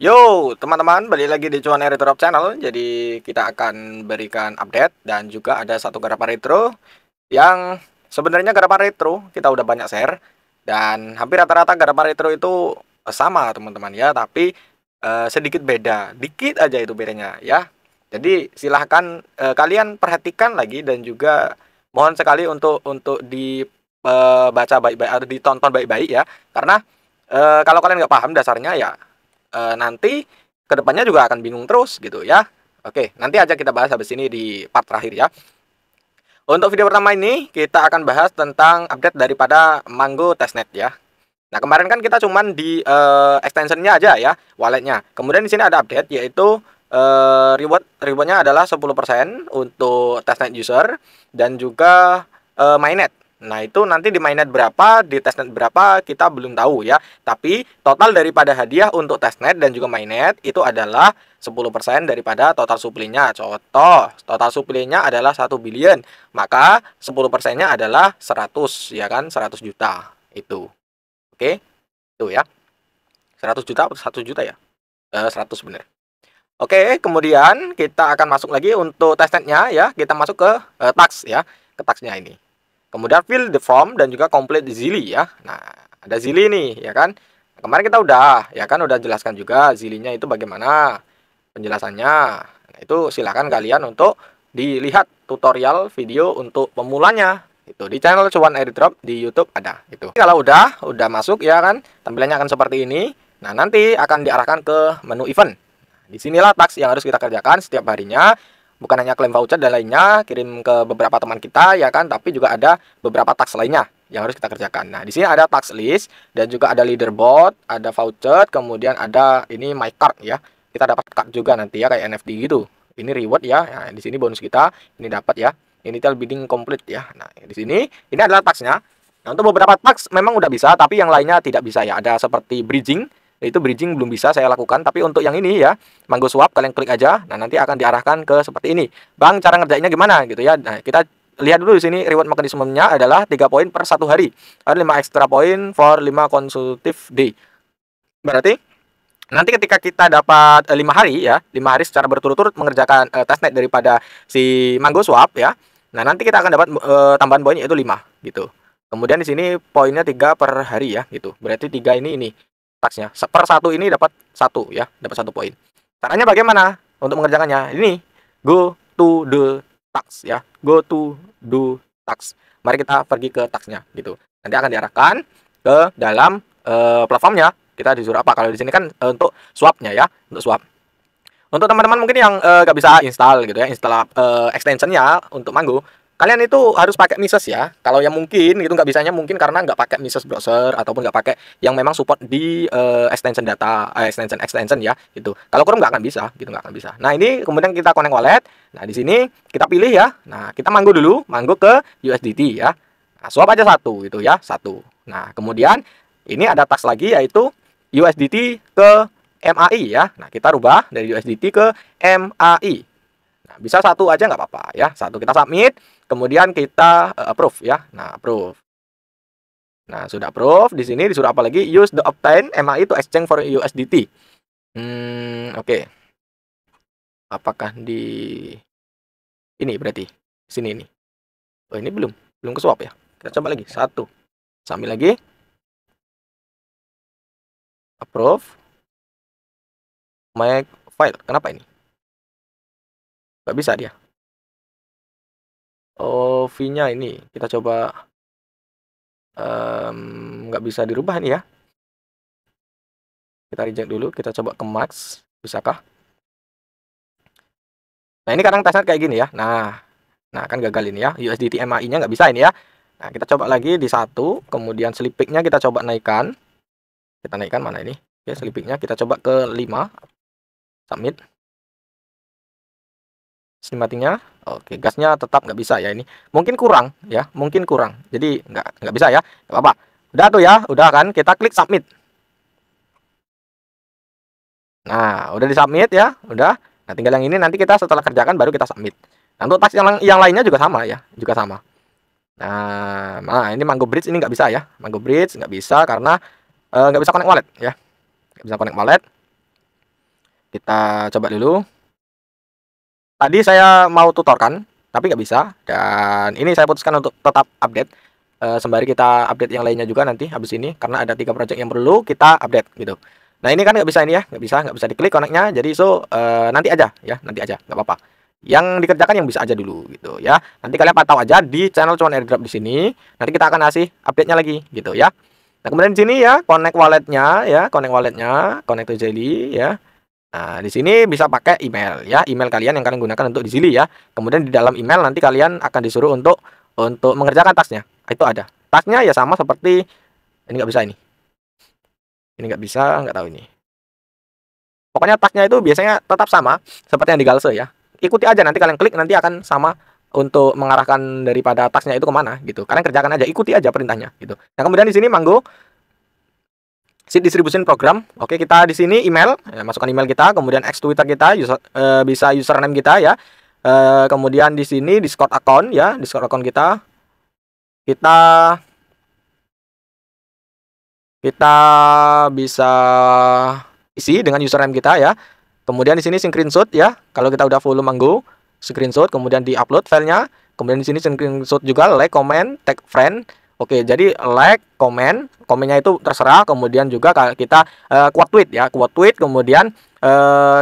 Yo, teman-teman, balik lagi di Cuan Retro Channel. Jadi kita akan berikan update dan juga ada satu garapan retro yang sebenarnya garapan retro kita udah banyak share dan hampir rata-rata garapan retro itu sama, teman-teman ya, tapi sedikit beda, dikit aja itu bedanya ya. Jadi silahkan kalian perhatikan lagi dan juga mohon sekali untuk dibaca baik-baik atau ditonton baik-baik ya, karena kalau kalian nggak paham dasarnya ya nanti kedepannya juga akan bingung terus gitu ya. Oke, nanti aja kita bahas habis ini di part terakhir ya. Untuk video pertama ini kita akan bahas tentang update daripada Mango Testnet ya. Nah, kemarin kan kita cuman di extensionnya aja ya, walletnya. Kemudian di sini ada update yaitu rewardnya adalah 10% untuk testnet user dan juga mainnet. Nah, itu nanti di mainnet berapa, di testnet berapa kita belum tahu ya. Tapi total daripada hadiah untuk testnet dan juga mainnet itu adalah 10% daripada total supply-nya. Contoh, total supply-nya adalah 1 billion, maka 10%-nya adalah 100 ya kan, 100 juta itu. Oke, itu ya. 100 juta atau 1 juta ya? 100 bener. Oke, kemudian kita akan masuk lagi untuk testnetnya ya. Kita masuk ke tax ya, ke taxnya ini. Kemudian fill the form dan juga complete Zili ya. Nah, ada Zili nih ya kan. Kemarin kita udah ya kan udah jelaskan juga Zilinya itu bagaimana penjelasannya. Nah, itu silakan kalian untuk dilihat tutorial video untuk pemulanya. Itu di channel Cuan Airdrop di YouTube ada itu. Kalau udah masuk ya kan, tampilannya akan seperti ini. Nah, nanti akan diarahkan ke menu event. Disinilah task yang harus kita kerjakan setiap harinya. Bukan hanya klaim voucher dan lainnya, kirim ke beberapa teman kita ya kan, tapi juga ada beberapa task lainnya yang harus kita kerjakan. Nah, di sini ada task list dan juga ada leaderboard, ada voucher, kemudian ada ini my card ya. Kita dapat card juga nanti ya kayak NFT gitu. Ini reward ya. Nah, di sini bonus kita ini dapat ya. Initial bidding complete ya. Nah, di sini ini adalah tasknya. Nah, untuk beberapa task memang udah bisa, tapi yang lainnya tidak bisa ya. Ada seperti bridging. Itu bridging belum bisa saya lakukan, tapi untuk yang ini ya Mango Swap kalian klik aja. Nah, nanti akan diarahkan ke seperti ini. Bang, cara ngerjainnya gimana gitu ya. Nah, kita lihat dulu di sini reward mekanismenya adalah 3 poin per 1 hari. Ada 5 extra poin for 5 consecutive day. Berarti nanti ketika kita dapat 5 hari ya, 5 hari secara berturut-turut mengerjakan testnet daripada si Mango Swap ya. Nah, nanti kita akan dapat tambahan poin yaitu 5 gitu. Kemudian di sini poinnya 3 per hari ya gitu. Berarti 3 ini taksnya. Per 1 ini dapat 1 ya, dapat 1 poin. Caranya bagaimana untuk mengerjakannya? Ini go to the task ya. Go to do task. Mari kita pergi ke tasknya gitu. Nanti akan diarahkan ke dalam platformnya. Kita disuruh apa? Kalau di sini kan untuk swapnya ya, untuk swap. Untuk teman-teman mungkin yang nggak bisa install gitu ya, install extensionnya untuk Mango, kalian itu harus pakai Mises ya. Kalau yang mungkin gitu nggak bisanya mungkin karena nggak pakai Mises browser ataupun nggak pakai yang memang support di extension data, extension ya itu. Kalau Chrome nggak akan bisa gitu, nggak akan bisa. Nah, ini kemudian kita connect wallet. Nah, di sini kita pilih ya. Nah, kita Mango dulu, Mango ke USDT ya. Nah, swap aja satu gitu ya, satu. Nah, kemudian ini ada task lagi yaitu USDT ke MAI ya. Nah, kita rubah dari USDT ke MAI. Nah, bisa satu aja nggak apa-apa ya. Satu kita submit, kemudian kita approve ya. Nah, approve. Nah, sudah approve. Di sini disuruh apa lagi? Use the obtain MAI to exchange for USDT. Oke. Apakah di ini berarti sini ini? Oh, ini belum ke swap ya. Kita coba lagi. Satu. Sambil lagi. Approve. Make file. Kenapa ini? Nggak bisa dia. Oh, V-nya ini. Kita coba nggak bisa dirubah nih ya. Kita reject dulu. Kita coba ke max. Bisakah? Nah, ini kadang tesnya kayak gini ya. Nah kan gagal ini ya. USDT MAI-nya nggak bisa ini ya. Nah, kita coba lagi di 1. Kemudian sleeping-nya kita coba naikkan. Kita naikkan mana ini? Ya, sleeping-nya kita coba ke 5. Submit. Estimatingnya. Oke, gasnya tetap nggak bisa ya ini. Mungkin kurang ya. Mungkin kurang. Jadi nggak bisa ya. Nggak apa-apa. Udah tuh ya. Udah kan. Kita klik submit. Nah, udah di submit ya. Udah. Nah, tinggal yang ini nanti kita setelah kerjakan baru kita submit. Nah, untuk task yang lainnya juga sama ya. Juga sama. Nah, ini Mango Bridge ini nggak bisa ya. Mango Bridge nggak bisa karena nggak bisa connect wallet ya. Nggak bisa connect wallet. Kita coba dulu. Tadi saya mau tutorkan, tapi nggak bisa. Dan ini saya putuskan untuk tetap update. Sembari kita update yang lainnya juga nanti habis ini, karena ada 3 project yang perlu kita update gitu. Nah ini kan nggak bisa ini ya, nggak bisa diklik connect-nya. Jadi nanti aja ya, nanti aja nggak apa-apa. Yang dikerjakan yang bisa aja dulu gitu ya. Nanti kalian pantau aja di channel cuan airdrop di sini. Nanti kita akan kasih update-nya lagi gitu ya. Nah kemudian di sini ya connect walletnya ya, connect to Jelly ya. Nah, di sini bisa pakai email ya, email kalian yang kalian gunakan untuk di sini ya. Kemudian di dalam email nanti kalian akan disuruh untuk mengerjakan tasnya. Itu ada. Tasnya ya sama seperti ini, nggak bisa ini. Ini nggak bisa, nggak tahu ini. Pokoknya tasnya itu biasanya tetap sama seperti yang di Galse ya. Ikuti aja, nanti kalian klik nanti akan sama untuk mengarahkan daripada tasnya itu kemana gitu. Kalian kerjakan aja, ikuti aja perintahnya gitu. Nah kemudian di sini Mango Seed Distribution Program. Oke, kita di sini email, ya, masukkan email kita, kemudian X Twitter kita, bisa username kita ya. Kemudian di sini Discord account ya, Discord account kita bisa isi dengan username kita ya. Kemudian di sini screenshot ya. Kalau kita udah follow Mango, screenshot kemudian di-upload filenya. Kemudian di sini screenshot juga, like, comment, tag friend. Oke, jadi like, komennya itu terserah. Kemudian juga kita quote tweet ya, quote tweet. Kemudian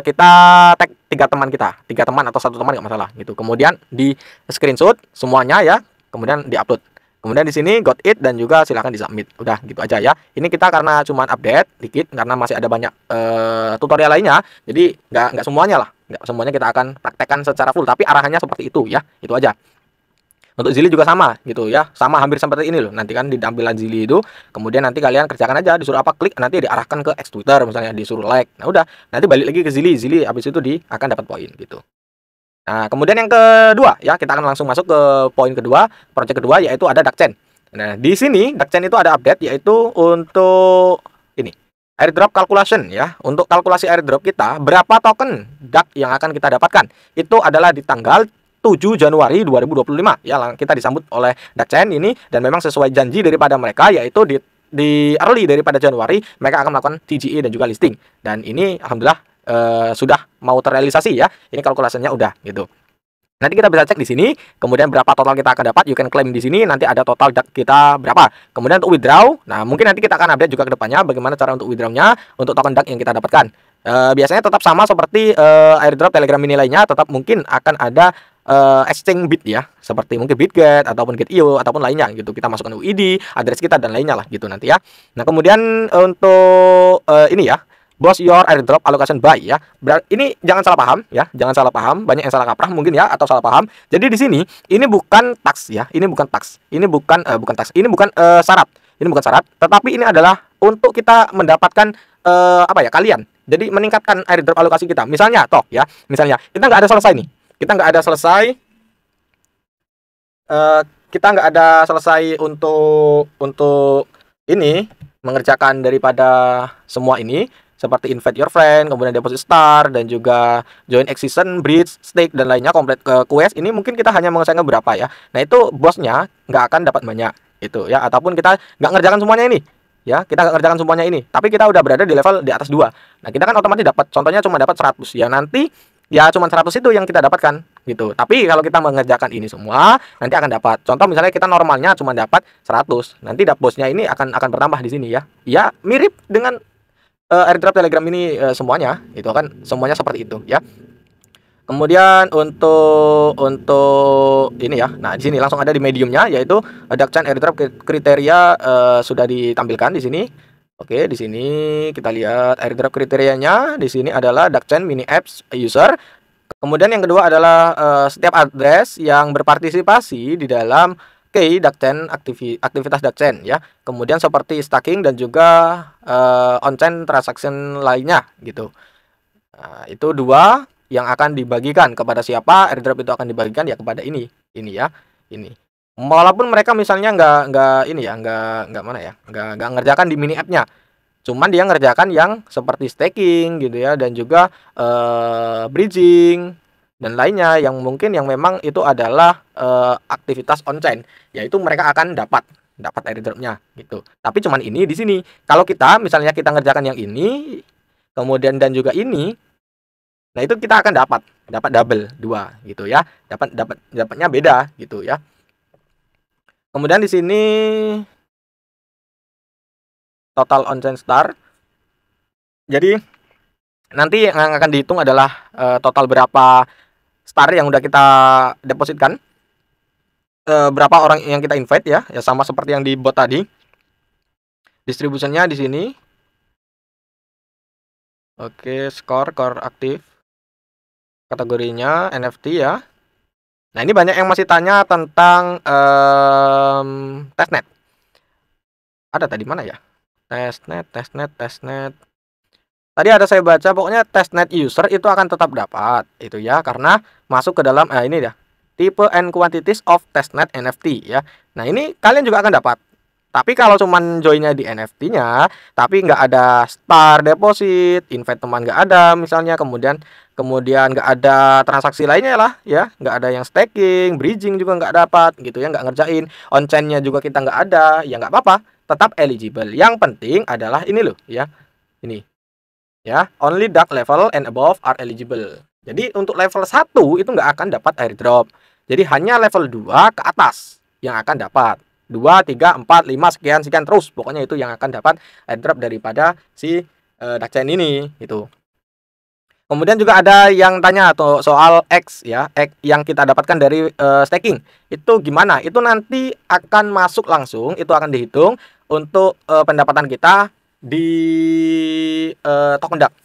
kita tag 3 teman kita, 3 teman atau 1 teman nggak masalah gitu. Kemudian di screenshot semuanya ya, kemudian diupload. Kemudian di sini got it dan juga silahkan disubmit. Udah gitu aja ya. Ini kita karena cuman update dikit karena masih ada banyak tutorial lainnya. Jadi nggak semuanya lah, nggak semuanya kita akan praktekkan secara full. Tapi arahannya seperti itu ya, itu aja. Untuk Zili juga sama gitu ya, sama hampir seperti ini loh. Nanti kan di tampilan Zili itu, kemudian nanti kalian kerjakan aja, disuruh apa klik, nanti diarahkan ke X Twitter misalnya, disuruh like. Nah udah, nanti balik lagi ke Zili, habis itu akan dapat poin gitu. Nah kemudian yang kedua ya, kita akan langsung masuk ke poin kedua, project kedua, yaitu ada Duckchain. Nah di sini Duckchain itu ada update, yaitu untuk ini airdrop calculation ya. Untuk kalkulasi airdrop kita, berapa token Duck yang akan kita dapatkan, itu adalah di tanggal 7 Januari 2025 ya, kita disambut oleh Duckchain ini, dan memang sesuai janji daripada mereka, yaitu di early daripada Januari mereka akan melakukan TGE dan juga listing, dan ini alhamdulillah sudah mau terrealisasi ya. Ini kalkulasinya udah gitu. Nanti kita bisa cek di sini, kemudian berapa total kita akan dapat, you can claim di sini, nanti ada total kita berapa. Kemudian untuk withdraw, nah mungkin nanti kita akan update juga ke depannya bagaimana cara untuk withdrawnya untuk token DAC yang kita dapatkan. Biasanya tetap sama seperti airdrop Telegram mini lainnya, tetap mungkin akan ada exchange bit ya, seperti mungkin Bitget ataupun Get.io ataupun lainnya gitu. Kita masukkan UID, address kita dan lainnya lah gitu nanti ya. Nah kemudian untuk ini ya, Boss your airdrop allocation by ya. Ini jangan salah paham ya, jangan salah paham. Banyak yang salah kaprah mungkin ya, atau salah paham. Jadi di sini ini bukan tax ya, ini bukan tax. Ini bukan tax. Ini bukan syarat. Ini bukan syarat, tetapi ini adalah untuk kita mendapatkan apa ya, kalian. Jadi meningkatkan airdrop alokasi kita. Misalnya toh ya, misalnya kita nggak ada selesai nih. Kita nggak ada selesai untuk ini mengerjakan daripada semua ini, seperti invite your friend, kemudian deposit star, dan juga join excision, bridge, stake, dan lainnya, komplit ke quest. Ini mungkin kita hanya mengerjakan berapa ya. Nah itu bosnya nggak akan dapat banyak itu ya, ataupun kita nggak ngerjakan semuanya ini ya, kita nggak ngerjakan semuanya ini, tapi kita udah berada di level di atas 2. Nah kita kan otomatis dapat, contohnya cuma dapat 100 ya, nanti ya cuma 100 itu yang kita dapatkan gitu. Tapi kalau kita mengerjakan ini semua, nanti akan dapat. Contoh misalnya kita normalnya cuma dapat 100, nanti bosnya ini akan bertambah di sini ya. Ya mirip dengan airdrop Telegram ini semuanya, itu akan semuanya seperti itu ya. Kemudian untuk ini ya, nah di sini langsung ada di mediumnya, yaitu Duckchain airdrop kriteria sudah ditampilkan di sini. Oke, di sini kita lihat airdrop kriterianya. Di sini adalah Duckchain mini apps user. Kemudian yang kedua adalah setiap address yang berpartisipasi di dalam Duckchain, aktivitas Duckchain ya. Kemudian seperti staking dan juga on-chain transaction lainnya gitu. Nah, itu 2 yang akan dibagikan kepada siapa. Airdrop itu akan dibagikan ya kepada ini ya, ini. Walaupun mereka misalnya nggak ini ya, nggak mana ya, nggak ngerjakan di mini app-nya, cuman dia ngerjakan yang seperti staking gitu ya, dan juga bridging dan lainnya yang mungkin yang memang itu adalah aktivitas on-chain, yaitu mereka akan dapat airdropnya gitu. Tapi cuman ini di sini. Kalau kita misalnya kita ngerjakan yang ini, kemudian dan juga ini, Nah, itu kita akan dapat double 2 gitu ya. Dapatnya beda gitu ya. Kemudian di sini total on-chain star. Jadi nanti yang akan dihitung adalah total berapa star yang udah kita depositkan, berapa orang yang kita invite ya, sama seperti yang di bot tadi. Distributionnya di sini. Oke, core aktif. Kategorinya NFT ya. Nah, ini banyak yang masih tanya tentang testnet. Ada tadi mana ya? Testnet. Tadi ada saya baca, pokoknya testnet user itu akan tetap dapat, itu ya, karena masuk ke dalam ini ya, tipe and quantities of testnet NFT ya. Nah, ini kalian juga akan dapat. Tapi kalau cuman joinnya di NFT-nya, tapi nggak ada star deposit, invite teman nggak ada misalnya, kemudian nggak ada transaksi lainnya lah ya, nggak ada yang staking, bridging juga nggak dapat gitu ya, nggak ngerjain, on-chain-nya juga kita nggak ada, ya nggak apa-apa, tetap eligible. Yang penting adalah ini loh ya, ini ya, only dark level and above are eligible. Jadi untuk level 1 itu nggak akan dapat airdrop. Jadi hanya level 2 ke atas yang akan dapat. 2, 3, 4, 5 sekian terus. Pokoknya itu yang akan dapat airdrop daripada si Darkchain ini itu. Kemudian juga ada yang tanya tuh soal X ya, X yang kita dapatkan dari staking. Itu gimana? Itu nanti akan masuk langsung, itu akan dihitung untuk pendapatan kita di token Dark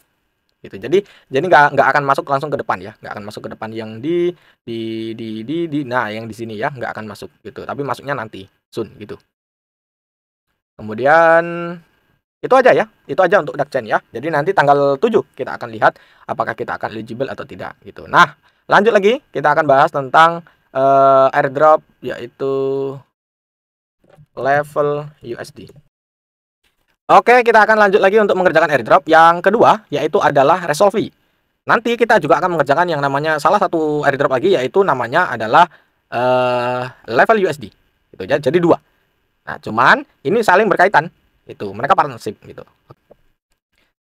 gitu. Jadi nggak akan masuk langsung ke depan ya, nggak akan masuk ke depan yang nah yang di sini ya, nggak akan masuk gitu, tapi masuknya nanti soon gitu. Kemudian itu aja ya, itu aja untuk Darkchain ya. Jadi nanti tanggal 7 kita akan lihat apakah kita akan eligible atau tidak gitu. Nah, lanjut lagi kita akan bahas tentang airdrop, yaitu level USD. Oke, kita akan lanjut lagi untuk mengerjakan airdrop yang kedua, yaitu adalah Resolve. Nanti kita juga akan mengerjakan yang namanya salah satu airdrop lagi, yaitu namanya adalah level USD. Gitu ya, jadi 2. Nah, cuman ini saling berkaitan. Itu, mereka partnership gitu.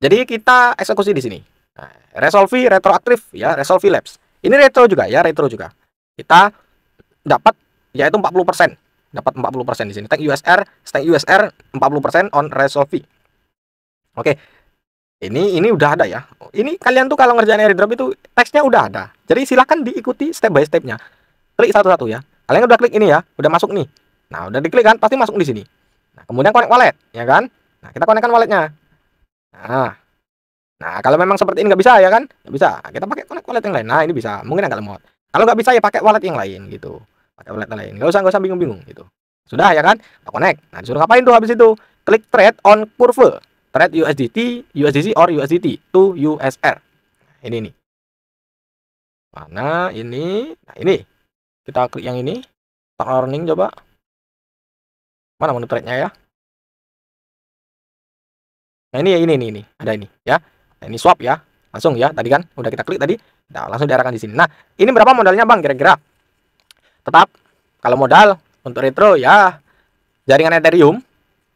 Jadi kita eksekusi di sini. Nah, Resolve retroaktif ya, Resolve Labs. Ini retro juga ya, retro juga. Kita dapat yaitu 40%. Dapat 40% di sini. Stake USR 40% on Resolve. Oke. Ini udah ada ya. Ini kalian tuh kalau ngerjain airdrop itu teksnya udah ada. Jadi silahkan diikuti step by stepnya. Klik satu-satu ya. Kalian udah klik ini ya, udah masuk nih. Nah, udah diklik kan, pasti masuk di sini. Nah, kemudian connect wallet, ya kan? Nah, kita connectkan walletnya. Nah, kalau memang seperti ini nggak bisa ya kan? Nggak bisa. Nah, kita pakai connect wallet yang lain. Nah, ini bisa. Mungkin agak lemot. Kalau nggak bisa ya pakai wallet yang lain gitu. Pakai wallet yang lain. Nggak usah bingung-bingung gitu. Sudah ya kan? Kita connect. Nah, disuruh ngapain tuh habis itu? Klik trade on curve. Trade USDC or USDT to USR. Nah, ini nih. Mana ini? Nah, ini. Kita klik yang ini. Start earning coba. Mana menu trade-nya ya? Nah, ini. Ada ini ya. Nah, ini swap ya. Langsung ya. Tadi kan udah kita klik tadi. Nah, langsung diarahkan di sini. Nah, ini berapa modalnya, Bang? Kira-kira? Tetap kalau modal untuk retro ya jaringan Ethereum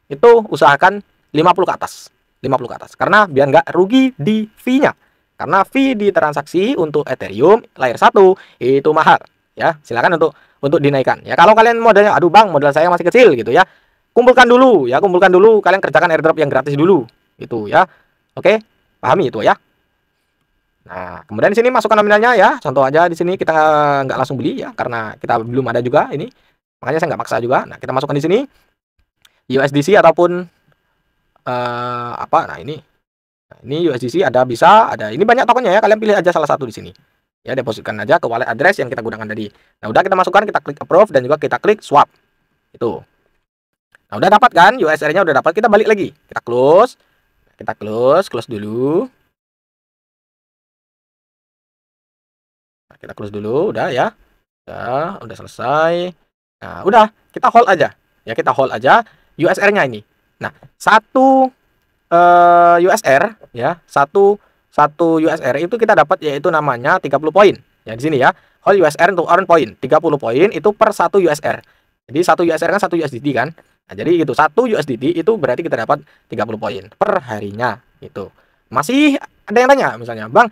itu usahakan 50 ke atas. 50 ke atas. Karena biar nggak rugi di fee-nya. Karena fee di transaksi untuk Ethereum layer 1 itu mahal ya. Silakan untuk dinaikkan. Ya kalau kalian modalnya aduh Bang, modal saya masih kecil gitu ya. Kumpulkan dulu ya, kalian kerjakan airdrop yang gratis dulu gitu ya. Oke, pahami itu ya. Nah, kemudian di sini masukkan nominalnya ya. Contoh aja di sini kita nggak langsung beli ya karena kita belum ada juga ini. Makanya saya nggak maksa juga. Nah, kita masukkan di sini USDC ataupun apa? Nah, ini USDC ada bisa, ada ini banyak tokennya ya. Kalian pilih aja salah satu di sini. Ya, depositkan aja ke wallet address yang kita gunakan tadi. Nah, udah kita masukkan, kita klik approve dan juga kita klik swap. Itu. Nah, udah dapat kan? USR-nya udah dapat. Kita balik lagi. Kita close. Kita close dulu. Nah, kita close dulu, udah ya. Udah selesai. Nah, udah, kita hold aja. Ya, kita hold aja USR-nya ini. Nah, satu USR ya, satu USR itu kita dapat yaitu namanya 30 poin. Ya, di sini ya. Hold USR untuk earn point 30 poin itu per 1 USR. Jadi 1 USR kan 1 USDT kan? Nah, jadi itu 1 USDT itu berarti kita dapat 30 poin per harinya gitu. Masih ada yang tanya misalnya, "Bang,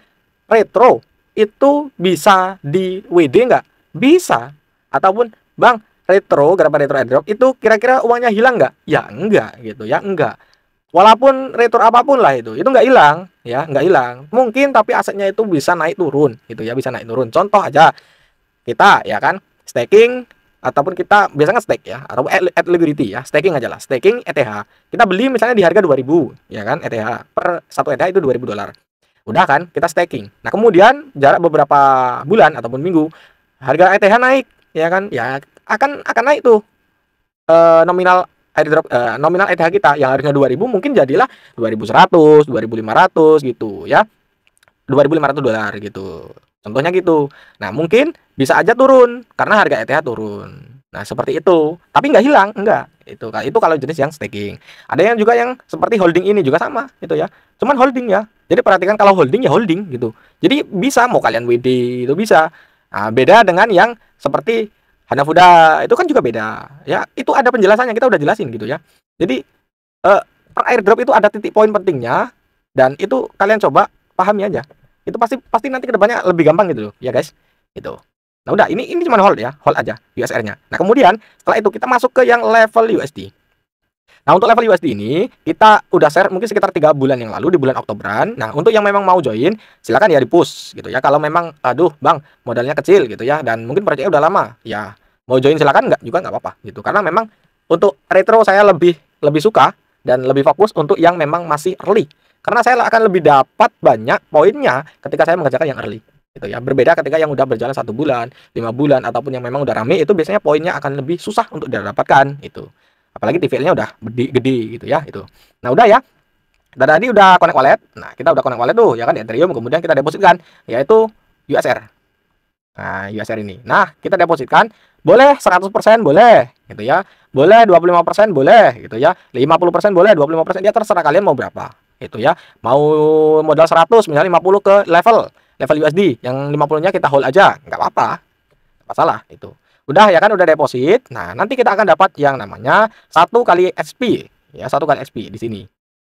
retro itu bisa di WD nggak? Bisa. Ataupun bang, garapan retro airdrop itu kira-kira uangnya hilang nggak? Ya enggak gitu ya, enggak. Walaupun retro apapun lah itu nggak hilang ya, nggak hilang. Mungkin tapi asetnya itu bisa naik turun gitu ya, bisa naik turun. Contoh aja kita ya kan staking ataupun kita biasanya stake ya atau at liquidity ya, staking aja lah, staking ETH. Kita beli misalnya di harga 2000 ya kan, ETH per 1 ETH itu $2000. Udah kan, kita staking. Nah, kemudian jarak beberapa bulan ataupun minggu harga ETH naik ya kan, ya akan naik tuh nominal airdrop, nominal ETH kita yang harusnya 2000 mungkin jadilah 2100, 2500 gitu ya. $2500 gitu. Contohnya gitu. Nah, mungkin bisa aja turun karena harga ETH turun. Nah, seperti itu. Tapi nggak hilang, enggak. Itu kalau jenis yang staking. Ada yang juga yang seperti holding ini juga sama itu ya. Cuman holding ya. Jadi perhatikan kalau holding ya holding gitu. Jadi bisa mau kalian WD itu bisa. Nah, beda dengan yang seperti Hanafuda itu kan juga beda. Ya, itu ada penjelasannya, kita udah jelasin gitu ya. Jadi per airdrop itu ada titik poin pentingnya dan itu kalian coba pahami aja. Itu pasti nanti kedepannya lebih gampang gitu loh ya guys, itu. Nah udah, ini cuma hold ya, hold aja USR-nya. Nah kemudian setelah itu kita masuk ke yang level USD. Nah untuk level USD ini kita udah share mungkin sekitar 3 bulan yang lalu di bulan Oktoberan. Nah untuk yang memang mau join silakan ya di push gitu ya. Kalau memang aduh bang modalnya kecil gitu ya dan mungkin proyeknya udah lama ya, mau join silakan, nggak juga nggak apa-apa gitu. Karena memang untuk retro saya lebih suka dan lebih fokus untuk yang memang masih early. Karena saya akan lebih dapat banyak poinnya ketika saya mengerjakan yang early gitu ya. Berbeda ketika yang udah berjalan 1 bulan, 5 bulan ataupun yang memang udah rame, itu biasanya poinnya akan lebih susah untuk didapatkan itu. Apalagi TVL-nya udah gede gitu ya itu. Nah udah ya. Tadi udah connect wallet. Nah kita udah connect wallet tuh ya kan di Ethereum, kemudian kita depositkan yaitu USR. Nah USR ini. Nah kita depositkan boleh 100% boleh gitu ya. Boleh 25% boleh gitu ya. 50% boleh, 25% ya terserah kalian mau berapa. Itu ya. Mau modal 100 misalnya 50 ke level USD, yang 50-nya kita hold aja, nggak apa-apa. Nggak masalah itu. Udah ya kan, udah deposit. Nah, nanti kita akan dapat yang namanya 1 kali XP ya, 1 kali XP di sini.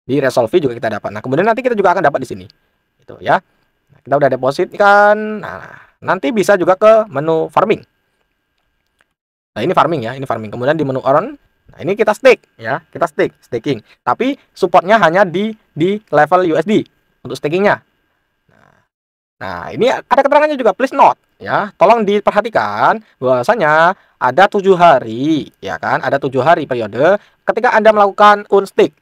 Di Resolve juga kita dapat. Nah, kemudian nanti kita juga akan dapat di sini. Itu ya. Nah, kita udah deposit kan. Nah, nanti bisa juga ke menu farming. Nah, ini farming ya, ini farming. Kemudian di menu earn, nah ini kita stake ya, kita staking. Tapi supportnya hanya di level USD untuk stakingnya. Nah, ini ada keterangannya juga, please note ya. Tolong diperhatikan bahwasanya ada 7 hari ya kan, ada 7 hari periode ketika Anda melakukan unstick.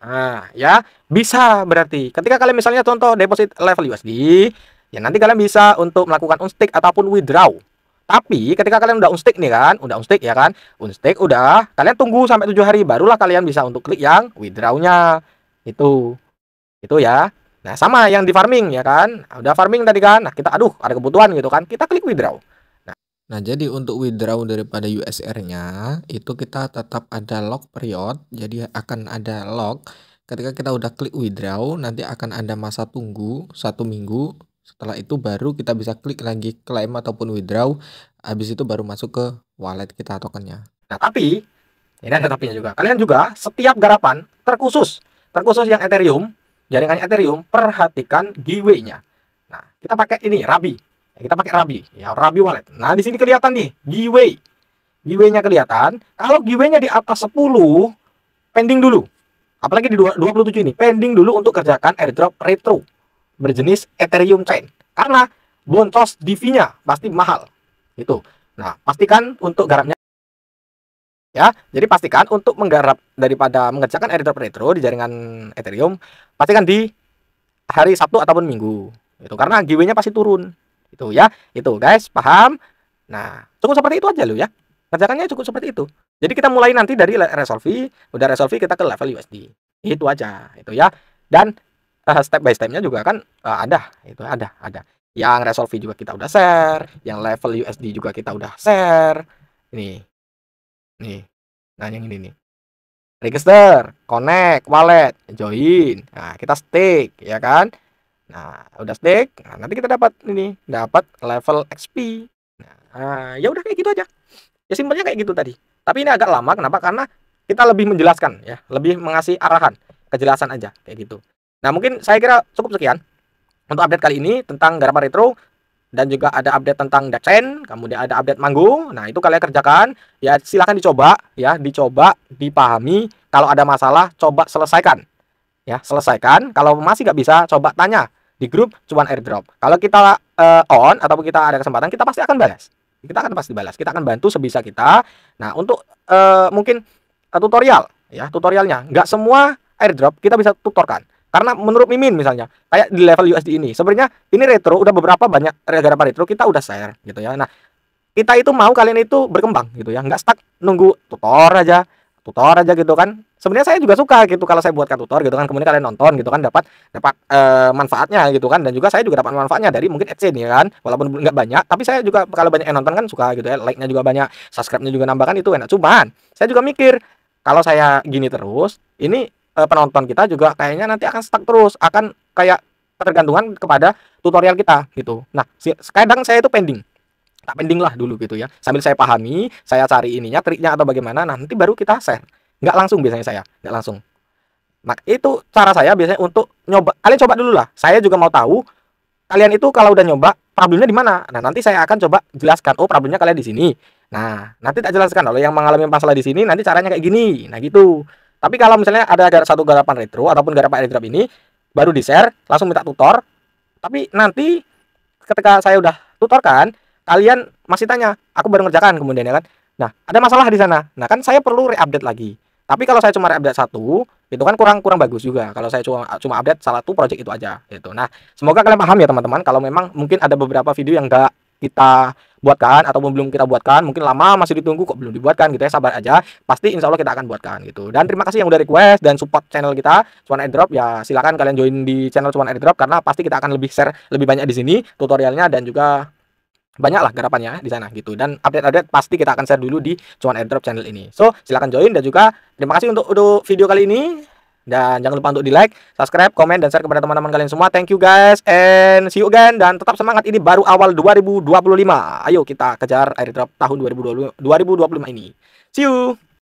Nah, ya, bisa berarti ketika kalian misalnya contoh deposit level USD, ya nanti kalian bisa untuk melakukan unstick ataupun withdraw. Tapi ketika kalian udah unstick nih kan, udah unstick ya kan, unstick udah, kalian tunggu sampai 7 hari barulah kalian bisa untuk klik yang withdraw-nya. Itu ya. Nah, sama yang di farming ya kan. Nah, udah farming tadi kan. Nah, kita aduh ada kebutuhan gitu kan. Kita klik withdraw. Nah, jadi untuk withdraw daripada USR-nya itu kita tetap ada lock period. Jadi akan ada lock. Ketika kita udah klik withdraw, nanti akan ada masa tunggu 1 minggu. Setelah itu baru kita bisa klik lagi claim ataupun withdraw. Habis itu baru masuk ke wallet kita tokennya. Nah, tapi ini ada tapinya juga. Kalian juga setiap garapan terkhusus yang Ethereum, jaringannya Ethereum, perhatikan giveaway-nya. Nah, kita pakai ini Rabi. Kita pakai Rabi, ya Rabi wallet. Nah, di sini kelihatan nih giveaway. Giveaway-nya kelihatan. Kalau giveaway-nya di atas 10, pending dulu. Apalagi di 27 ini, pending dulu untuk kerjakan airdrop retro berjenis Ethereum Chain. Karena boncos DV-nya pasti mahal. Itu. Nah, pastikan untuk garapnya ya. Jadi pastikan untuk menggarap daripada mengerjakan airdrop retro di jaringan Ethereum, pastikan di hari Sabtu ataupun Minggu. Itu karena giveaway-nya pasti turun. Itu ya, itu guys, paham? Nah, cukup seperti itu aja lo ya. Kerjakannya cukup seperti itu. Jadi kita mulai nanti dari Resolve, udah Resolve kita ke level USD. Itu aja, itu ya. Dan step by stepnya juga kan ada, itu ada. Yang Resolve juga kita udah share, yang level USD juga kita udah share. Nih. Nah, yang ini nih. Register, connect, wallet, join. Nah, kita stake ya kan? Nah, udah stake, nah, nanti kita dapat level XP. Nah, ya udah kayak gitu aja. Ya simpelnya kayak gitu tadi. Tapi ini agak lama, kenapa? Karena kita lebih menjelaskan ya, lebih mengasih arahan, kejelasan aja kayak gitu. Nah, mungkin saya kira cukup sekian untuk update kali ini tentang Garapan Retro, dan juga ada update tentang Dachen, kemudian ada update Manggo. Nah, itu kalian kerjakan. Ya, silahkan dicoba, ya, dicoba, dipahami. Kalau ada masalah, coba selesaikan. Ya, selesaikan. Kalau masih nggak bisa, coba tanya di grup cuan airdrop. Kalau kita on ataupun kita ada kesempatan, kita pasti akan balas. Kita akan pasti balas. Kita akan bantu sebisa kita. Nah, untuk mungkin tutorial, ya, tutorialnya nggak semua airdrop kita bisa tutorkan. Karena menurut Mimin misalnya, kayak di level USD ini, sebenarnya ini retro udah beberapa banyak Garapan Retro kita udah share gitu ya. Nah, kita itu mau kalian itu berkembang gitu ya, nggak stuck nunggu tutor aja gitu kan. Sebenarnya saya juga suka gitu kalau saya buatkan tutor gitu kan, kemudian kalian nonton gitu kan, dapat manfaatnya gitu kan, dan juga saya juga dapat manfaatnya dari mungkin AdSense ya kan, walaupun nggak banyak, tapi saya juga kalau banyak yang nonton kan suka gitu ya, like-nya juga banyak, subscribe-nya juga nambah kan, itu enak. Cuman saya juga mikir kalau saya gini terus, ini penonton kita juga kayaknya nanti akan stuck terus, akan kayak ketergantungan kepada tutorial kita gitu. Nah, kadang saya itu tak pending lah dulu gitu ya, sambil saya pahami, saya cari ininya, triknya atau bagaimana. Nah, nanti baru kita share, nggak langsung biasanya, saya nggak langsung. Nah, itu cara saya biasanya untuk nyoba. Kalian coba dulu lah, saya juga mau tahu kalian itu kalau udah nyoba problemnya di mana. Nah, nanti saya akan coba jelaskan, oh problemnya kalian di sini. Nah, nanti tak jelaskan kalau yang mengalami masalah di sini nanti caranya kayak gini. Nah, gitu. Tapi kalau misalnya ada satu Garapan Retro ataupun Garapan airdrop ini baru di share, langsung minta tutor. Tapi nanti ketika saya udah tutorkan, kalian masih tanya, aku baru ngerjakan kemudian ya kan. Nah, ada masalah di sana. Nah, kan saya perlu re-update lagi. Tapi kalau saya cuma re-update satu, itu kan kurang bagus juga. Kalau saya cuma update salah satu project itu aja gitu. Nah, semoga kalian paham ya teman-teman. Kalau memang mungkin ada beberapa video yang enggak kita buatkan ataupun belum kita buatkan, mungkin lama masih ditunggu kok belum dibuatkan gitu ya, sabar aja. Pasti insya Allah kita akan buatkan gitu. Dan terima kasih yang udah request dan support channel kita Cuan Airdrop. Ya silakan kalian join di channel Cuan Airdrop, karena pasti kita akan lebih share lebih banyak di sini tutorialnya, dan juga banyak lah garapannya di sana gitu. Dan update-update pasti kita akan share dulu di Cuan Airdrop channel ini. So silakan join, dan juga terima kasih untuk video kali ini. Dan jangan lupa untuk di like, subscribe, komen, dan share kepada teman-teman kalian semua. Thank you guys, and see you again. Dan tetap semangat, ini baru awal 2025. Ayo kita kejar airdrop tahun 2025 ini. See you.